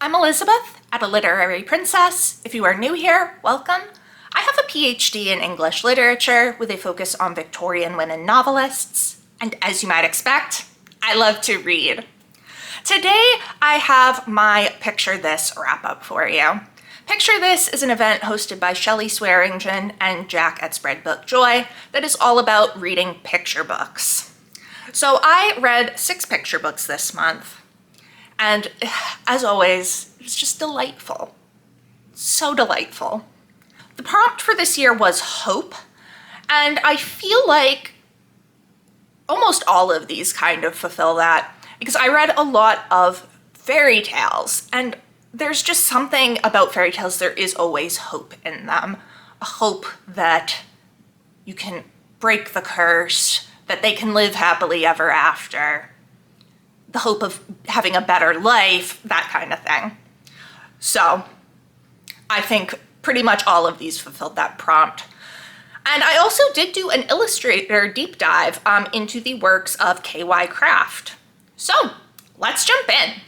I'm Elizabeth at A Literary Princess. If you are new here, welcome. I have a PhD in English literature with a focus on Victorian women novelists, and as you might expect, I love to read. Today, I have my Picture This wrap-up for you. Picture This is an event hosted by Shelley Swearingen and Jack at Spread Book Joy that is all about reading picture books. So I read 6 picture books this month, and as always, it was just delightful. So delightful. The prompt for this year was hope, and I feel like almost all of these kind of fulfill that because I read a lot of fairy tales, and there's just something about fairy tales, there is always hope in them. A hope that you can break the curse, that they can live happily ever after, the hope of having a better life, that kind of thing. So I think pretty much all of these fulfilled that prompt. And I also did do an illustrator deep dive into the works of K.Y. Craft. So let's jump in.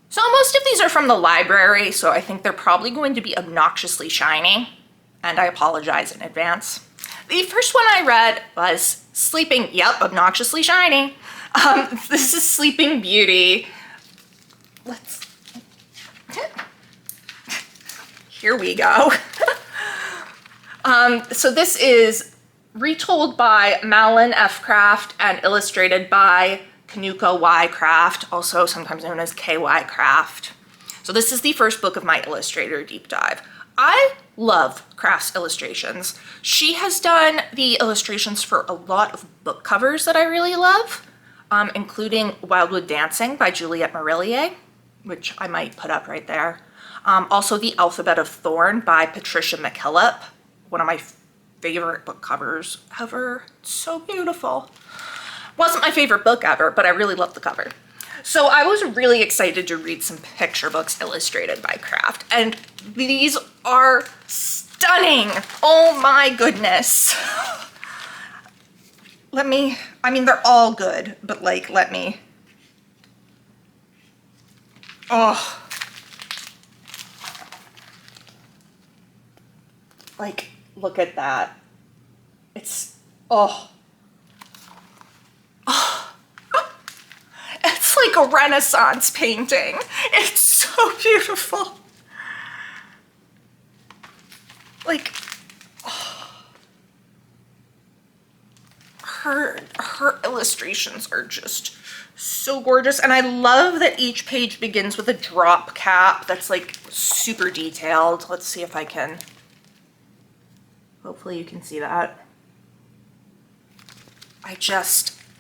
So most of these are from the library, so I think they're probably going to be obnoxiously shiny, and I apologize in advance. The first one I read was Sleeping, yep, obnoxiously shiny. This is Sleeping Beauty. Here we go. So this is retold by Malin F. Craft and illustrated by Kanuka Y. Craft, also sometimes known as K.Y. Craft. So this is the first book of my illustrator deep dive. I love Craft's illustrations. She has done the illustrations for a lot of book covers that I really love, including Wildwood Dancing by Juliette Marillier, which I might put up right there. Also The Alphabet of Thorn by Patricia McKillop, one of my favorite book covers ever. It's so beautiful. Wasn't my favorite book ever, but I really love the cover. So I was really excited to read some picture books illustrated by Craft, and these are stunning. Oh my goodness. I mean, they're all good, but like, oh. Like, look at that. It's, oh. It's like a Renaissance painting. It's so beautiful. Like, oh. Her illustrations are just so gorgeous. And I love that each page begins with a drop cap that's like super detailed. Let's see if I can, hopefully you can see that.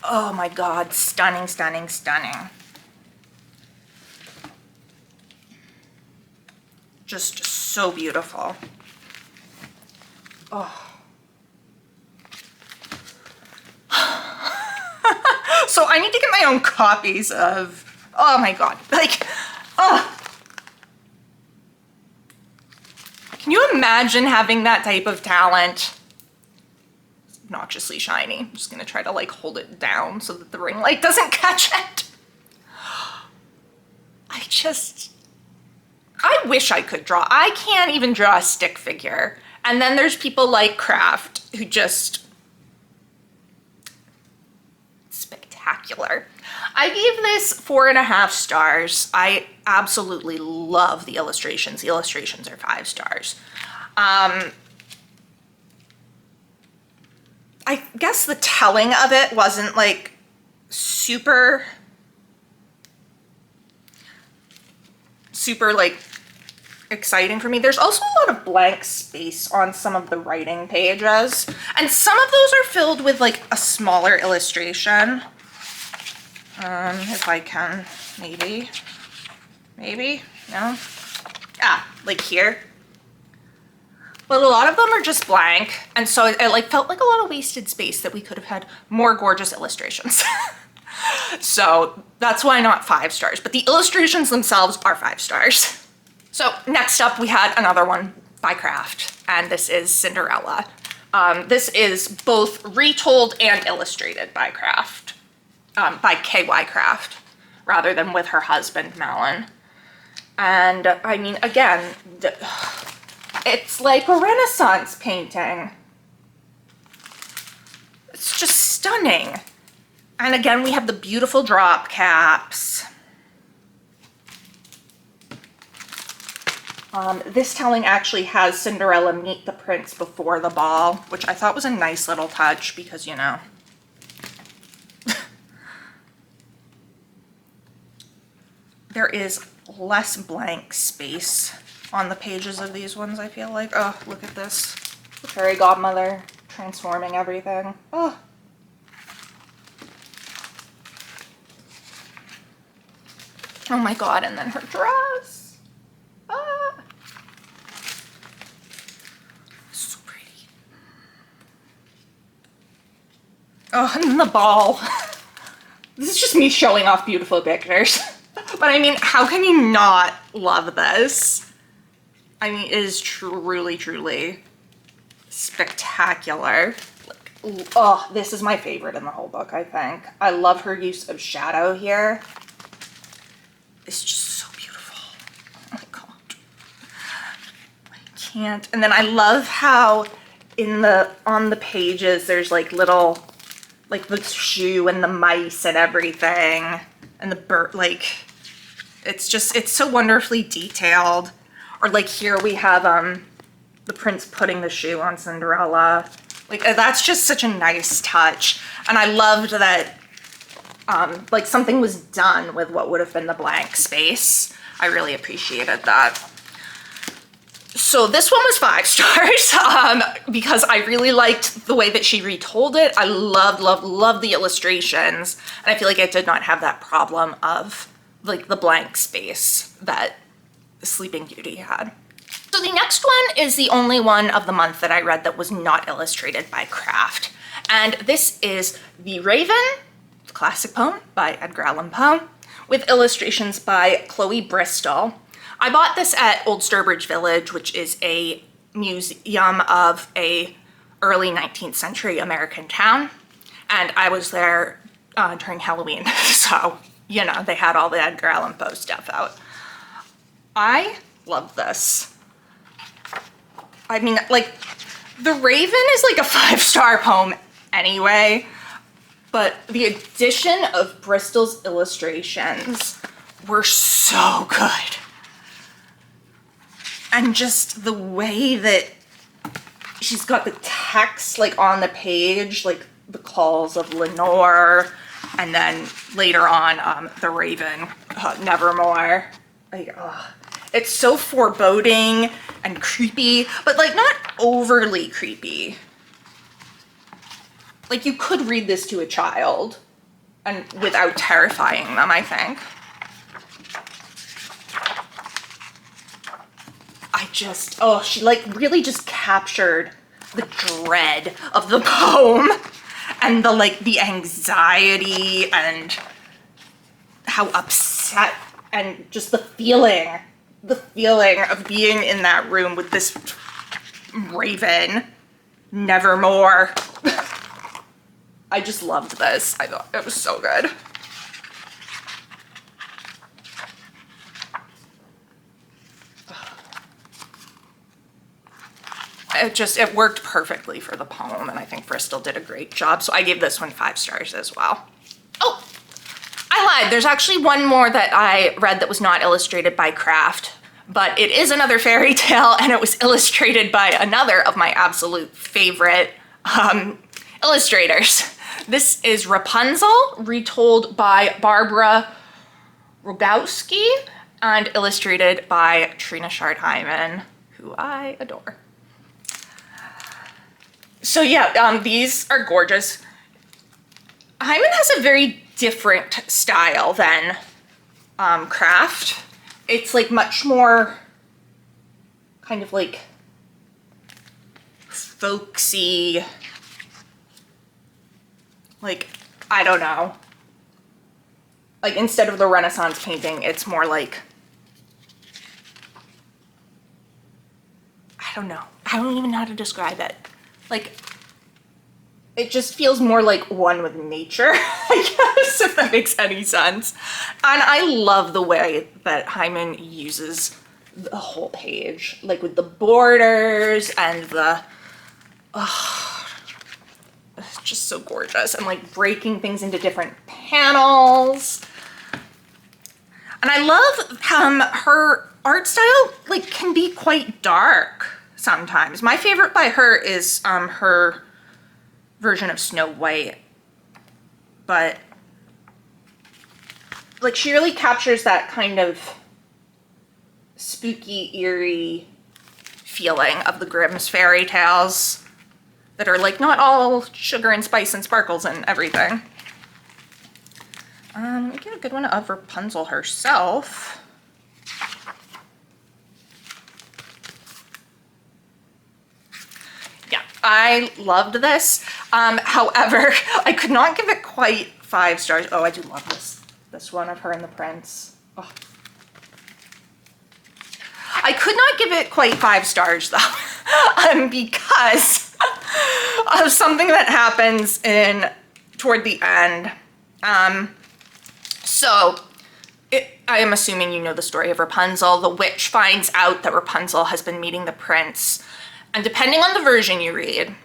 Oh my God, stunning, stunning, stunning. Just so beautiful. Oh. So I need to get my own copies of, oh my God, like, oh. Can you imagine having that type of talent? Obnoxiously shiny. I'm just gonna try to like hold it down so that the ring light doesn't catch it. I wish I could draw. I can't even draw a stick figure. And then there's people like Craft who just, spectacular. I gave this 4.5 stars. I absolutely love the illustrations. The illustrations are 5 stars. I guess the telling of it wasn't like super like exciting for me. There's also a lot of blank space on some of the writing pages, and some of those are filled with like a smaller illustration. If I can, maybe, no? Like here. But a lot of them are just blank, and so it like felt like a lot of wasted space that we could have had more gorgeous illustrations. So that's why not 5 stars, but the illustrations themselves are 5 stars. So next up we had another one by Craft, and this is Cinderella. This is both retold and illustrated by Craft, by K.Y. Craft, rather than with her husband, Malin. And I mean, again, it's like a Renaissance painting. It's just stunning. And again, we have the beautiful drop caps. This telling actually has Cinderella meet the prince before the ball, which I thought was a nice little touch because, you know. There is less blank space on the pages of these ones, I feel like. Oh, look at this. The fairy godmother transforming everything. Oh. Oh my god, and then her dress. Ah. So pretty. Oh, and the ball. This is just me showing off beautiful pictures. But I mean, how can you not love this? I mean, it is truly, truly spectacular. Like, oh, this is my favorite in the whole book, I think. I love her use of shadow here. It's just so beautiful. Oh my god. I can't. And then I love how on the pages there's like little, like the shoe and the mice and everything. And the bird, like, it's so wonderfully detailed. Or like here we have the prince putting the shoe on Cinderella. Like, that's just such a nice touch. And I loved that like something was done with what would have been the blank space. I really appreciated that. So this one was 5 stars because I really liked the way that she retold it. I loved the illustrations. And I feel like it did not have that problem of like the blank space that Sleeping Beauty had. So the next one is the only one of the month that I read that was not illustrated by Craft. And this is The Raven, the classic poem by Edgar Allan Poe, with illustrations by Chloe Bristol. I bought this at Old Sturbridge Village, which is a museum of a early 19th century American town. And I was there during Halloween. So, you know, they had all the Edgar Allan Poe stuff out. I love this. I mean, like, The Raven is like a 5-star poem anyway, but the addition of Bristol's illustrations were so good. And just the way that she's got the text like on the page, like the calls of Lenore, and then later on, the Raven, Nevermore. Like, it's so foreboding and creepy, but like not overly creepy. Like you could read this to a child and without terrifying them, I think. She like really just captured the dread of the poem and the anxiety and how upset and just the feeling of being in that room with this raven, Nevermore. I just loved this. I thought it was so good. It worked perfectly for the poem, and I think Bristol did a great job, so I gave this one 5 stars as well. Oh, I lied. There's actually one more that I read that was not illustrated by Craft, but it is another fairy tale, and it was illustrated by another of my absolute favorite illustrators. This is Rapunzel, retold by Barbara Rogowski, and illustrated by Trina Shard-Hyman, who I adore. So yeah, these are gorgeous. Hyman has a very different style than Craft. It's like much more kind of like folksy, like, I don't know. Like instead of the Renaissance painting, it's more like, I don't know. I don't even know how to describe it. Like, it just feels more like one with nature, I guess, if that makes any sense. And I love the way that Hyman uses the whole page, like with the borders and the, it's just so gorgeous, and like breaking things into different panels. And I love her art style, like, can be quite dark sometimes. My favorite by her is her version of Snow White, but like she really captures that kind of spooky, eerie feeling of the Grimm's fairy tales that are like not all sugar and spice and sparkles and everything. Let me get a good one of Rapunzel herself. Yeah, I loved this. However, I could not give it quite 5 stars. Oh, I do love this one of her and the prince. Oh. I could not give it quite 5 stars though, because of something that happens toward the end. So I am assuming you know the story of Rapunzel. The witch finds out that Rapunzel has been meeting the prince, and depending on the version you read,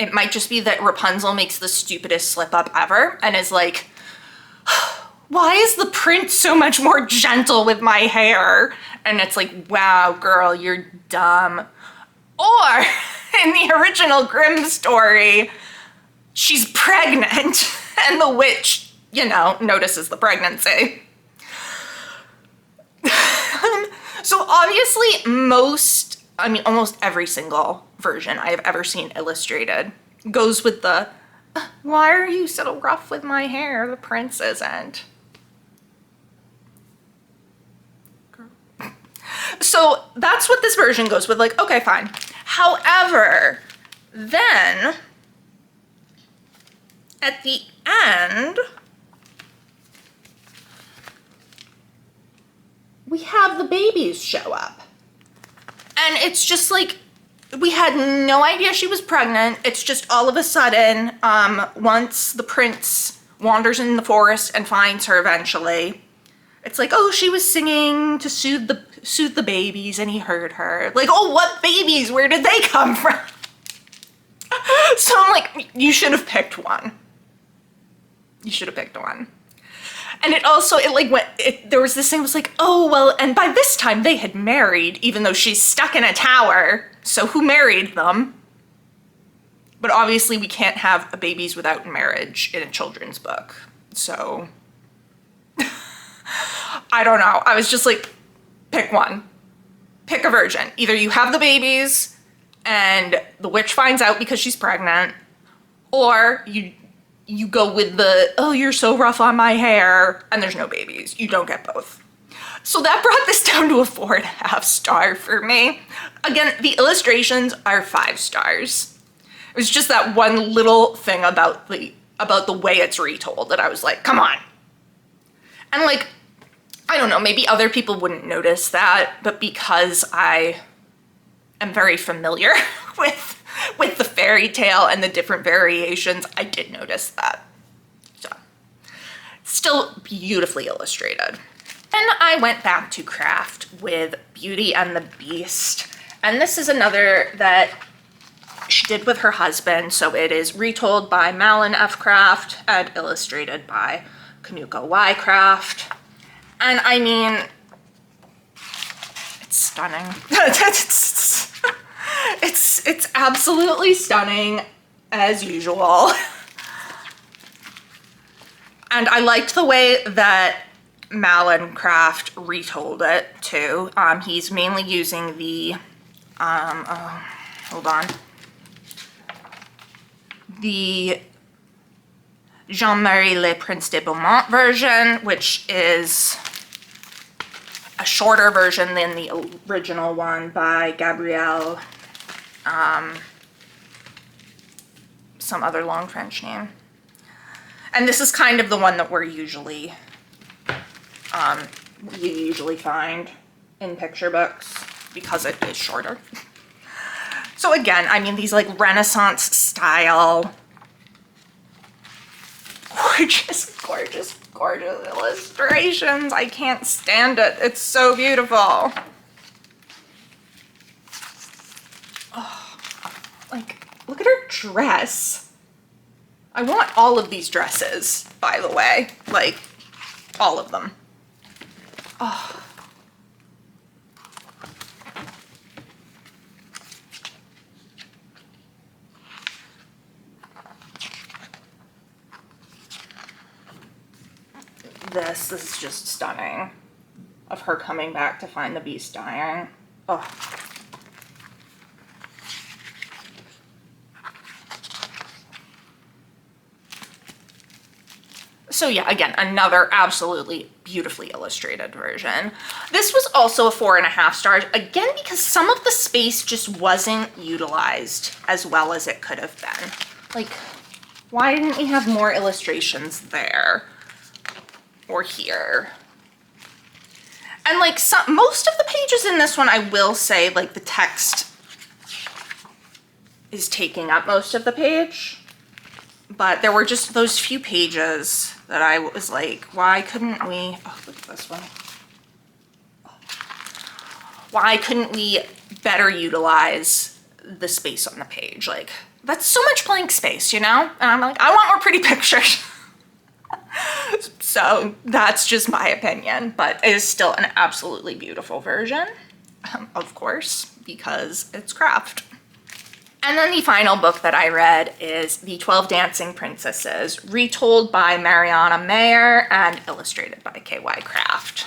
it might just be that Rapunzel makes the stupidest slip up ever and is like, why is the prince so much more gentle with my hair? And it's like, wow, girl, you're dumb. Or in the original Grimm story, she's pregnant and the witch, you know, notices the pregnancy. So obviously almost every single version I have ever seen illustrated goes with the, why are you so rough with my hair? The prince isn't. So that's what this version goes with, like, okay, fine. However, then at the end, we have the babies show up. And it's just like, we had no idea she was pregnant. It's just all of a sudden, once the prince wanders in the forest and finds her eventually, it's like, oh, she was singing to soothe the babies and he heard her. Like, oh, what babies? Where did they come from? So I'm like, you should have picked one. You should have picked one. And there was this thing, it was like, oh, well, and by this time they had married, even though she's stuck in a tower. So who married them? But obviously we can't have babies without marriage in a children's book. So I don't know. I was just like, pick one. Pick a version. Either you have the babies and the witch finds out because she's pregnant, or you go with the, oh, you're so rough on my hair, and there's no babies. You don't get both. So that brought this down to a 4.5 star for me. Again, the illustrations are 5 stars. It was just that one little thing about the way it's retold that I was like, come on. And like, I don't know, maybe other people wouldn't notice that, but because I am very familiar with the fairy tale and the different variations, I did notice that. So, still beautifully illustrated. Then I went back to craft with Beauty and the Beast. And this is another that she did with her husband. So it is retold by Malin F. Craft and illustrated by Kanuko Y. Craft. And I mean, it's stunning. It's absolutely stunning as usual. And I liked the way that Malin Craft retold it too. He's mainly using the, hold on, the Jean-Marie Le Prince de Beaumont version, which is a shorter version than the original one by Gabrielle, some other long French name. And this is kind of the one that you usually find in picture books because it is shorter. So again, I mean, these like Renaissance style, gorgeous, gorgeous, gorgeous illustrations. I can't stand it. It's so beautiful. Oh, like, look at her dress. I want all of these dresses, by the way, like all of them. Oh. This is just stunning, of her coming back to find the beast dying. Oh. So yeah, again, another absolutely beautifully illustrated version. This was also a 4.5 stars, again, because some of the space just wasn't utilized as well as it could have been. Like, why didn't we have more illustrations there? Or here? And like most of the pages in this one, I will say, like the text is taking up most of the page. But there were just those few pages that I was like, why couldn't we, oh, look at this one. Why couldn't we better utilize the space on the page? Like, that's so much blank space, you know? And I'm like, I want more pretty pictures. So that's just my opinion, but it is still an absolutely beautiful version, of course, because it's craft. And then the final book that I read is The 12 Dancing Princesses, retold by Mariana Mayer and illustrated by KY Craft.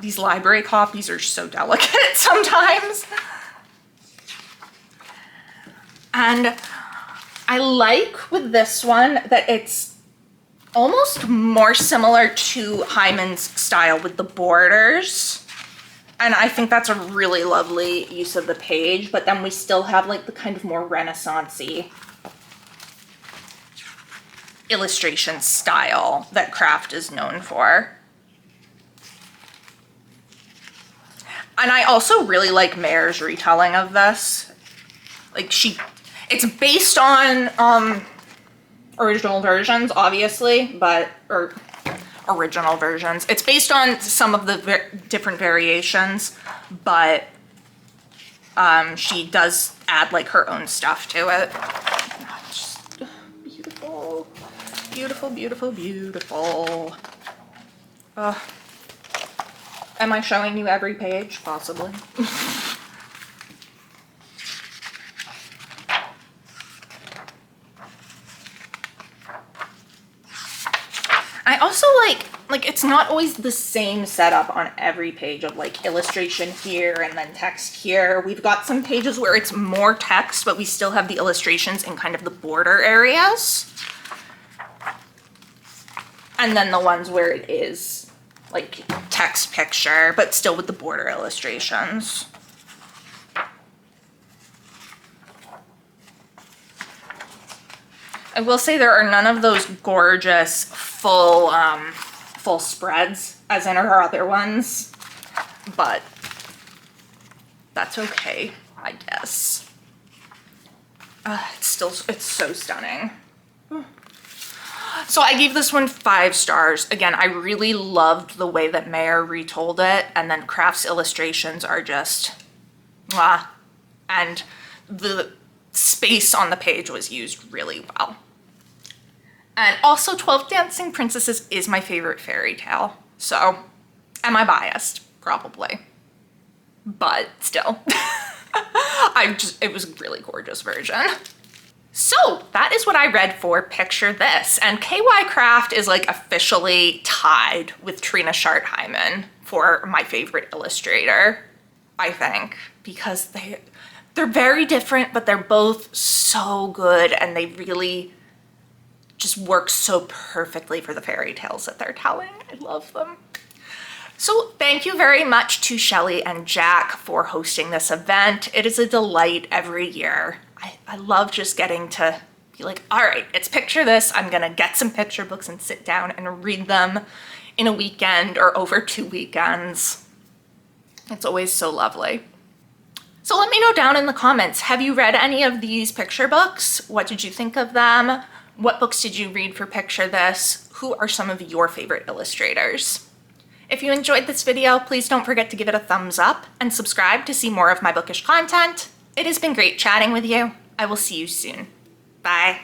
These library copies are so delicate sometimes. And I like with this one that it's almost more similar to Hyman's style with the borders. And I think that's a really lovely use of the page, but then we still have like the kind of more Renaissance-y illustration style that Craft is known for. And I also really like Mayer's retelling of this. Like it's based on original versions, obviously, but, or original versions. It's based on some of the different variations, but she does add like her own stuff to it. Just beautiful, beautiful, beautiful, beautiful. Am I showing you every page? Possibly. I also like it's not always the same setup on every page of like illustration here and then text here. We've got some pages where it's more text, but we still have the illustrations in kind of the border areas. And then the ones where it is like text picture, but still with the border illustrations. I will say there are none of those gorgeous full spreads as in her other ones, but that's okay, I guess. It's so stunning. So I gave this one 5 stars. Again, I really loved the way that Mayer retold it, and then Craft's illustrations are just, mwah. And the space on the page was used really well. And also 12 Dancing Princesses is my favorite fairy tale. So, am I biased? Probably. But still. It was a really gorgeous version. So that is what I read for Picture This. And KY Craft is like officially tied with Trina Shart-Hyman for my favorite illustrator, I think, because they're very different, but they're both so good and they really just work so perfectly for the fairy tales that they're telling. I love them. So thank you very much to Shelley and Jack for hosting this event. It is a delight every year. I love just getting to be like, all right, it's Picture This. I'm gonna get some picture books and sit down and read them in a weekend or over 2 weekends. It's always so lovely. So let me know down in the comments, have you read any of these picture books? What did you think of them? What books did you read for Picture This? Who are some of your favorite illustrators? If you enjoyed this video, please don't forget to give it a thumbs up and subscribe to see more of my bookish content. It has been great chatting with you. I will see you soon. Bye.